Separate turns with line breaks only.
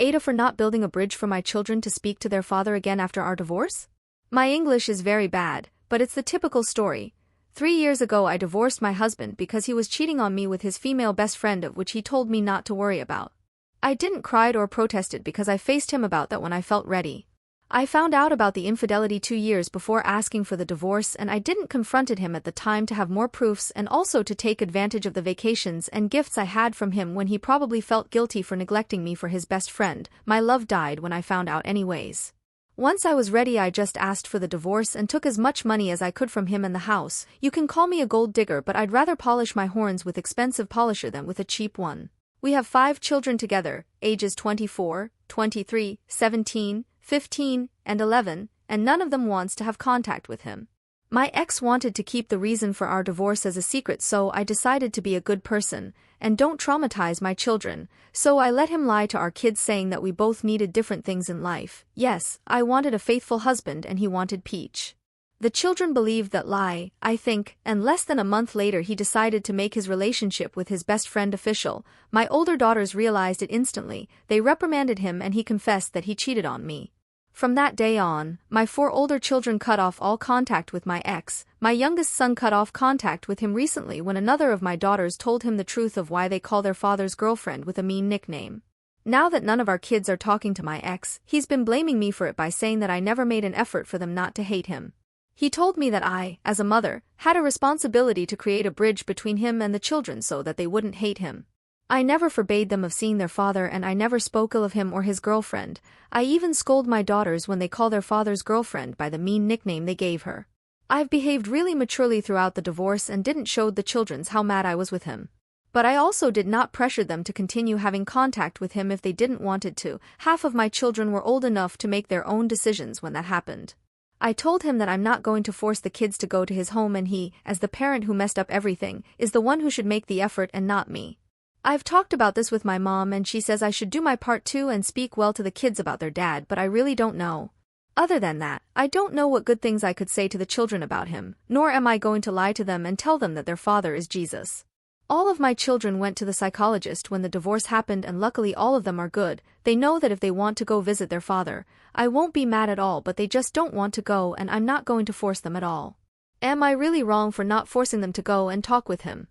AITAH for not building a bridge for my children to speak to their father again after our divorce? My English is very bad, but it's the typical story. 3 years ago I divorced my husband because he was cheating on me with his female best friend, of which he told me not to worry about. I didn't cry or protested because I faced him about that when I felt ready. I found out about the infidelity 2 years before asking for the divorce, and I didn't confronted him at the time to have more proofs and also to take advantage of the vacations and gifts I had from him when he probably felt guilty for neglecting me for his best friend. My love died when I found out anyways. Once I was ready, I just asked for the divorce and took as much money as I could from him and the house. You can call me a gold digger, but I'd rather polish my horns with expensive polisher than with a cheap one. We have 5 children together, ages 24, 23, 17, 15, and 11, and none of them wants to have contact with him. My ex wanted to keep the reason for our divorce as a secret, so I decided to be a good person and don't traumatize my children, so I let him lie to our kids saying that we both needed different things in life. Yes, I wanted a faithful husband and he wanted Peach. The children believed that lie, I think, and less than a month later he decided to make his relationship with his best friend official. My older daughters realized it instantly. They reprimanded him and he confessed that he cheated on me. From that day on, my 4 older children cut off all contact with my ex. My youngest son cut off contact with him recently when another of my daughters told him the truth of why they call their father's girlfriend with a mean nickname. Now that none of our kids are talking to my ex, he's been blaming me for it by saying that I never made an effort for them not to hate him. He told me that I, as a mother, had a responsibility to create a bridge between him and the children so that they wouldn't hate him. I never forbade them of seeing their father, and I never spoke ill of him or his girlfriend. I even scold my daughters when they call their father's girlfriend by the mean nickname they gave her. I've behaved really maturely throughout the divorce and didn't show the children how mad I was with him. But I also did not pressure them to continue having contact with him if they didn't wanted to. Half of my children were old enough to make their own decisions when that happened. I told him that I'm not going to force the kids to go to his home, and he, as the parent who messed up everything, is the one who should make the effort and not me. I've talked about this with my mom and she says I should do my part too and speak well to the kids about their dad, but I really don't know. Other than that, I don't know what good things I could say to the children about him, nor am I going to lie to them and tell them that their father is Jesus. All of my children went to the psychologist when the divorce happened, and luckily all of them are good. They know that if they want to go visit their father, I won't be mad at all, but they just don't want to go and I'm not going to force them at all. Am I really wrong for not forcing them to go and talk with him?